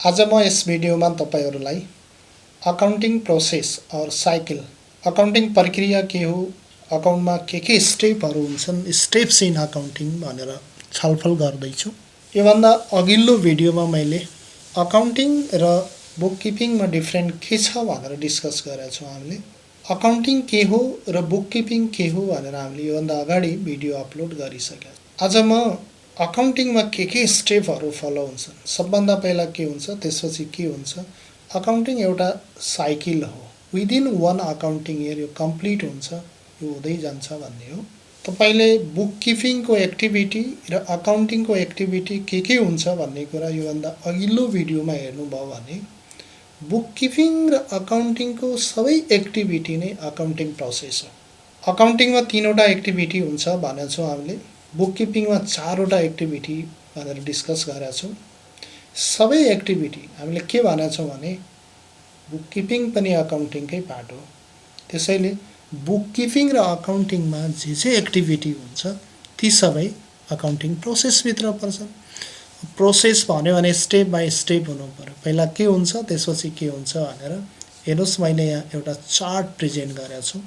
आज म यस भिडियोमा तपाईहरुलाई अकाउन्टिङ प्रोसेस और साइकल अकाउन्टिङ प्रक्रिया के हो, अकाउन्टमा के स्टेपहरु हुन्छन्, स्टेप्स इन अकाउन्टिङ भनेर छलफल गर्दै छु। यो भन्दा अघिल्लो भिडियोमा मैले अकाउन्टिङ र बुककिपिङमा डिफरेन्ट के छ भनेर डिस्कस गरेका छौं। हामीले अकाउन्टिङ के हो र बुककिपिङ के हो भनेर हामीले यो भन्दा अगाडि भिडियो अपलोड गरिसकेका छौं। आज म अकाउन्टिङमा के स्टेपहरु फलो हुन्छन्, सबभन्दा पहिला के हुन्छ, त्यसपछि के हुन्छ, अकाउन्टिङ एउटा साइकल हो। विदिन वन अकाउन्टिङ इयर यो कम्प्लिट हुन्छ, यो हुँदै जान्छ भन्ने हो। तपाईले बुककिपिङको एक्टिभिटी र अकाउन्टिङको एक्टिभिटी के हुन्छ भन्ने कुरा यो भन्दा अघिल्लो भिडियोमा हेर्नुभयो भने बुककिपिङ र अकाउन्टिङको सबै एक्टिभिटी नै अकाउन्टिङ प्रोसेस हो। अकाउन्टिङमा तीनवटा एक्टिभिटी हुन्छ भनेको छौं हामीले, बुककिपिङमा चारवटा एक्टिभिटी भनेर डिस्कस गरेका छौं। सबै एक्टिभिटी हामीले के भनेका छौं भने बुककिपिङ पनि अकाउन्टिङकै पार्ट हो। त्यसैले बुककिपिङ र अकाउन्टिङमा जे एक्टिभिटी हुन्छ ती सबै अकाउन्टिङ प्रोसेस भित्र पर्छन्। प्रोसेस भन्यो भने स्टेप बाइ स्टेप हुनु पर्यो। पहिला के हुन्छ त्यसपछि के हुन्छ भनेर हेर्नुस्, मैले यहाँ एउटा चार्ट प्रेजेन्ट गरेको छु।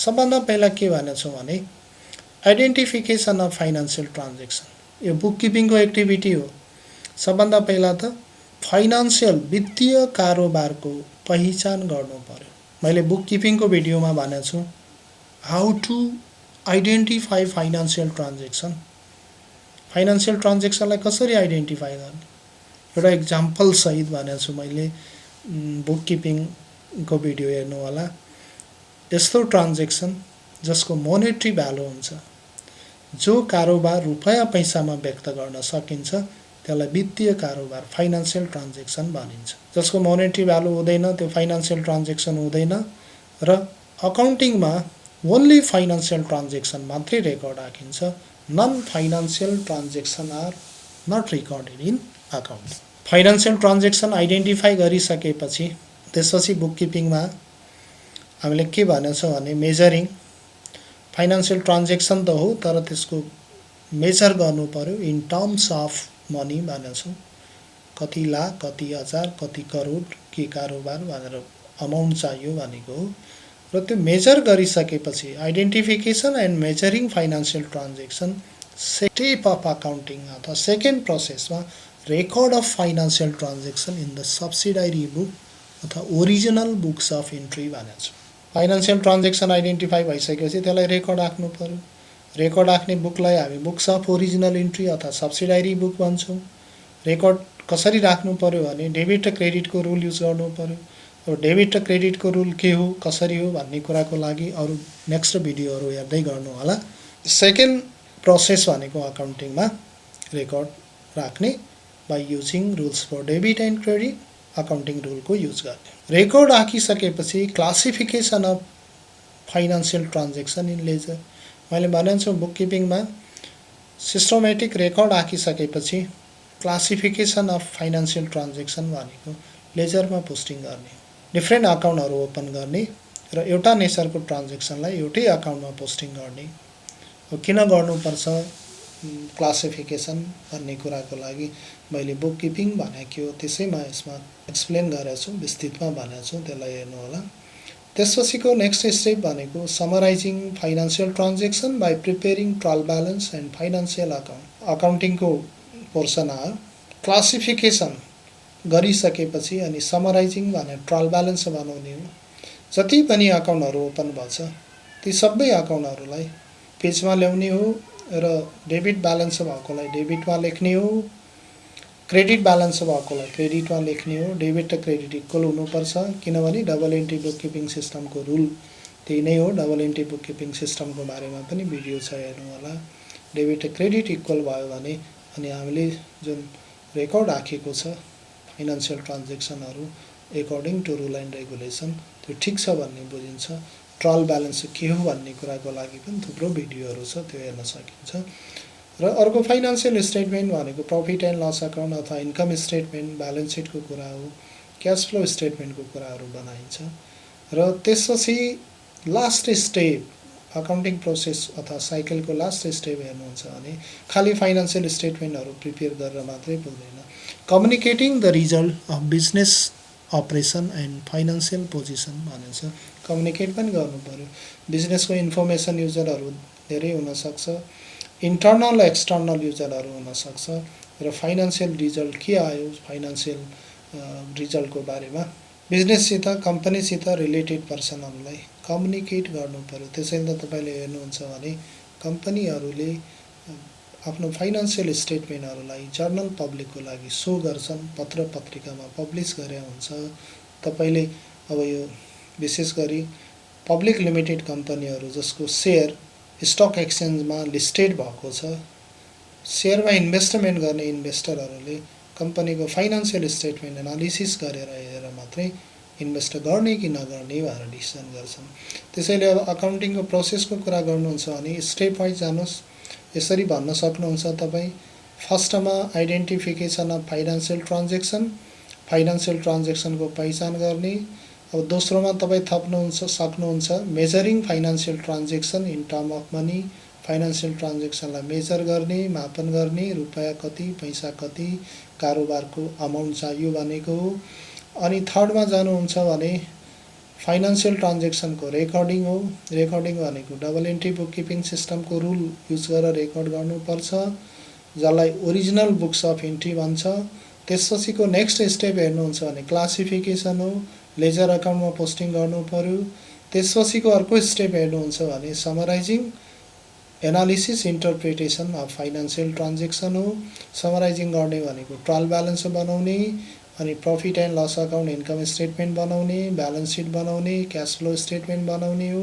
सबभन्दा पहिला के भनेको छु भने आइडेन्टिफिकेसन अफ फाइनान्शियल ट्रान्जेक्सन, यो बुककिपिङको एक्टिभिटी हो। सबभन्दा पहिला त फाइनान्शियल वित्तीय कारोबारको पहिचान गर्नु पर्यो। मैले बुककिपिङको भिडियोमा भनेको छु how to identify financial transaction, financial ट्रान्जेक्सनलाई कसरी आइडेन्टिफाई गर्ने एउटा एक्जाम्पल सहित भनेको छु मैले। बुककिपिङको भिडियो हेर्नु होला। यस्तो ट्रान्जेक्सन जसको मोनेटरी भ्यालु हुन्छ, जो कारोबार रुपैयाँ पैसामा व्यक्त गर्न सकिन्छ, त्यसलाई वित्तीय कारोबार फाइनान्शियल ट्रान्जेक्सन भनिन्छ। जसको मोनेटरी भ्यालु हुँदैन त्यो फाइनान्शियल ट्रान्जेक्सन हुँदैन। र अकाउन्टिङमा ओन्ली फाइनान्शियल ट्रान्जेक्सन मात्रै रेकर्ड राखिन्छ। Non financial transaction are not recorded in account. Financial transaction identify गरिसकेपछि त्यसपछि बुककिपिङमा हामीले के भनेको छ भने मेजरिङ, फाइनान्शियल ट्रान्जेक्सन त हो तर त्यसको मेजर गर्नु पर्यो इन टर्म्स अफ मनी भनेको छु। कति लाख, कति हजार, कति करोड के कारोबार भनेर अमाउन्ट चाहियो भनेको हो। र त्यो मेजर गरिसकेपछि identification and measuring financial transaction step of accounting अथवा सेकेन्ड प्रोसेसमा record of financial transaction in the subsidiary book अथवा ओरिजिनल बुक्स अफ इन्ट्री भनेको छु। फाइनान्शियल ट्रान्जेक्सन आइडेन्टिफाई भइसकेपछि त्यसलाई रेकर्ड राख्नु पर्यो। रेकर्ड राख्ने बुकलाई हामी बुक्स अफ ओरिजिनल इन्ट्री अथवा सब्सिडाइरी बुक भन्छौँ। रेकर्ड कसरी राख्नु पर्यो भने डेबिट र क्रेडिटको रुल युज गर्नु पर्यो। अब डेबिट र क्रेडिटको रुल के हो, कसरी हो भन्ने कुराको लागि अरु नेक्स्ट भिडियोहरु हेर्दै गर्नु होला। सेकेन्ड प्रोसेस भनेको अकाउन्टिङमा रेकर्ड राख्ने by using rules for debit and credit, accounting रुलको युज गर्ने। रेकर्ड राखिसकेपछि classification of financial transaction in ledger, मैले भनेको छु बुककिपिङमा सिस्टमेटिक रेकर्ड राखिसकेपछि क्लासिफिकेसन अफ फाइनान्शियल ट्रान्जेक्सन भनेको लेजरमा पोस्टिङ गर्ने, डिफरेन्ट अकाउन्टहरु ओपन गर्ने र एउटा नेचरको ट्रान्जेक्सनलाई एउटै अकाउन्टमा पोस्टिङ गर्ने। किन गर्नुपर्छ क्लासिफिकेसन भन्ने कुराको लागि मैले बुककिपिङ भनेको हो, त्यसैमा यसमा एक्सप्लेन गरेको छु, विस्तृतमा भनेको छु, त्यसलाई हेर्नु होला। त्यसपछिको नेक्स्ट स्टेप भनेको summarising financial transaction by preparing trial balance and financial account. अकाउन्टिङको पोर्सन आयो। क्लासिफिकेसन गरिसकेपछि अनि समराइजिङ भने ट्रायल ब्यालेन्स बनाउने हो। जति पनि अकाउन्टहरु ओपन भन्छ ती सबै अकाउन्टहरुलाई पेजमा ल्याउने हो र डेबिट ब्यालेन्स भएकोलाई डेबिटमा लेख्ने हो, क्रेडिट ब्यालेन्स भएकोलाई क्रेडिटमा लेख्ने हो। डेबिट र क्रेडिट इक्वल हुनुपर्छ, किनभने डबल एन्ट्री बुककिपिङ सिस्टमको रुल त्यही नै हो। डबल एन्ट्री बुककिपिङ सिस्टमको बारेमा पनि भिडियो छ, हेर्नु होला। डेबिट र क्रेडिट इक्वल भयो भने अनि हामीले जुन रेकर्ड राखेको छ फाइनान्शियल ट्रान्जेक्सनहरु according to rule and regulation त्यो ठीक छ भन्ने बुझिन्छ। ट्रायल ब्यालेन्स के हो भन्ने कुराको लागि पनि थुप्रो भिडियोहरु छ, त्यो हेर्न सकिन्छ। र अर्को फाइनान्शियल स्टेटमेन्ट भनेको प्रॉफिट एन्ड लस अकाउन्ट अथवा इन्कम स्टेटमेन्ट, ब्यालेन्स सिटको कुरा हो, क्याश फ्लो स्टेटमेन्टको कुराहरु बनाइन्छ। र त्यसपछि लास्ट स्टेप अकाउन्टिङ प्रोसेस अथवा साइकलको लास्ट स्टेप हेर्नुहुन्छ भने खाली फाइनान्शियल स्टेटमेन्टहरु प्रिपेयर गरेर मात्रै पुग्दैन। Communicating the result of business operation and financial position भनिन्छ। कम्युनिकेट पनि गर्नु पर्यो। बिजनेसको इन्फर्मेसन युजरहरू धेरै हुनसक्छ, इन्टर्नल एक्सटर्नल युजरहरू हुनसक्छ र फाइनेन्सियल रिजल्ट के आयो, फाइनेन्सियल रिजल्टको बारेमा बिजनेससित कम्पनीसित रिलेटेड पर्सनहरूलाई कम्युनिकेट गर्नु पर्यो। त्यसैले त तपाईँले हेर्नुहुन्छ भने कम्पनीहरूले आफ्नो फाइनेन्सियल स्टेटमेन्टहरूलाई जर्नल पब्लिकको लागि सो गर्छन्, पत्र पत्रिकामा पब्लिस गरे हुन्छ। तपाईँले अब यो विशेष गरी पब्लिक लिमिटेड कम्पनीहरू जसको सेयर स्टक एक्सचेन्जमा लिस्टेड भएको छ, सेयरमा इन्भेस्टमेन्ट गर्ने इन्भेस्टरहरूले कम्पनीको फाइनेन्सियल स्टेटमेन्ट एनालिसिस गरेर हेरेर मात्रै इन्भेस्ट गर्ने कि नगर्ने भनेर डिसिसन गर्छन्। त्यसैले अब अकाउन्टिङको प्रोसेसको कुरा गर्नुहुन्छ भने स्टेप वाइज जानुहोस्। यसरी भन्न सक्नुहुन्छ तपाईँ, फर्स्टमा identification of financial transaction, financial ट्रान्जेक्सनको पहिचान गर्ने। अब दोस्रोमा तपाईँ सक्नुहुन्छ measuring financial transaction in term of money, financial ट्रान्जेक्सनलाई मेजर गर्ने, मापन गर्ने, रुपियाँ कति, पैसा कति, कारोबारको अमाउन्ट चाहियो भनेको हो। अनि थर्डमा जानुहुन्छ भने फाइनेन्सियल ट्रान्जेक्सनको रेकर्डिङ हो। रेकर्डिङ भनेको डबल एन्ट्री बुक किपिङ सिस्टमको रुल युज गरेर रेकर्ड गर्नुपर्छ, जसलाई ओरिजिनल बुक्स अफ एन्ट्री भन्छ। त्यसपछिको नेक्स्ट स्टेप हेर्नुहुन्छ भने क्लासिफिकेसन हो, लेजर अकाउन्टमा पोस्टिङ गर्नु पर्यो। त्यसपछिको अर्को स्टेप हेर्नुहुन्छ भने summarising analysis interpretation of financial transaction हो। समराइजिङ गर्ने भनेको ट्रायल ब्यालेन्स बनाउने, अनि profit and loss account income statement बनाउने, ब्यालेन्स सिट बनाउने, क्यास फ्लो स्टेटमेन्ट बनाउने हो।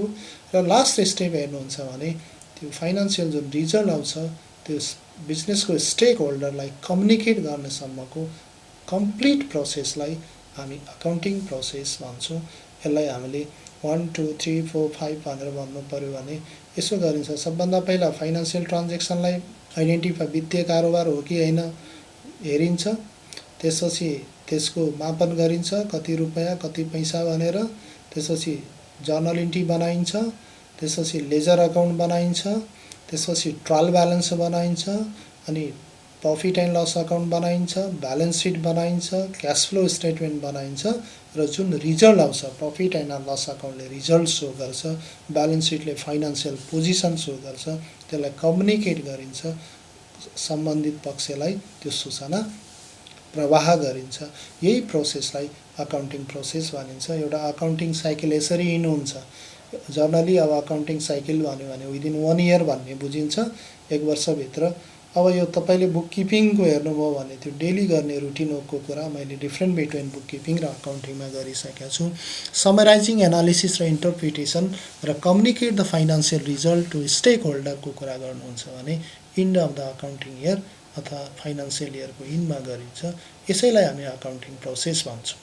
र लास्ट स्टेप हेर्नुहुन्छ भने त्यो फाइनेन्सियल जुन रिजल्ट आउँछ त्यो बिजनेसको स्टेक होल्डरलाई कम्युनिकेट गर्नेसम्मको कम्प्लिट प्रोसेसलाई हामी अकाउन्टिङ प्रोसेस भन्छौँ। यसलाई हामीले 1 2 3 4 5 भनेर भन्नु पर्यो भने यसो गरिन्छ। सबभन्दा पहिला फाइनेन्सियल ट्रान्जेक्सनलाई आइडेन्टिफाई वित्तीय कारोबार हो कि होइन हेरिन्छ। त्यसपछि त्यसको मापन गरिन्छ, कति रुपियाँ कति पैसा भनेर। त्यसपछि जर्नल इन्ट्री बनाइन्छ, त्यसपछि लेजर अकाउन्ट बनाइन्छ, त्यसपछि ट्रायल ब्यालेन्स बनाइन्छ, अनि प्रफिट एन्ड लस अकाउन्ट बनाइन्छ, ब्यालेन्स सिट बनाइन्छ, क्यास फ्लो स्टेटमेन्ट बनाइन्छ र जुन रिजल्ट आउँछ प्रफिट एन्ड लस अकाउन्टले रिजल्ट सो गर्छ, ब्यालेन्स सिटले फाइनेन्सियल पोजिसन सो गर्छ, त्यसलाई कम्युनिकेट गरिन्छ, सम्बन्धित पक्षलाई त्यो सूचना प्रवाह गरिन्छ। यही प्रोसेसलाई अकाउन्टिङ प्रोसेस भनिन्छ। एउटा अकाउन्टिङ साइकल यसरी हिँड्नुहुन्छ। जर्नली अब अकाउन्टिङ साइकल भन्यो भने विदिन 1 इयर भन्ने बुझिन्छ, 1 वर्षभित्र। अब यो तपाईँले बुक किपिङको हेर्नुभयो भने त्यो डेली गर्ने रुटिनको कुरा मैले डिफ्रेन्ट बिट्विन बुक किपिङ र अकाउन्टिङमा गरिसकेको छु। समराइजिङ एनालिसिस र इन्टरप्रिटेसन र communicate the financial result to स्टेक होल्डरको कुरा गर्नुहुन्छ भने end of the accounting year अथवा फाइनेन्सियल इयरको इन्डमा गरिन्छ। यसैलाई हामी अकाउन्टिङ प्रोसेस भन्छौँ।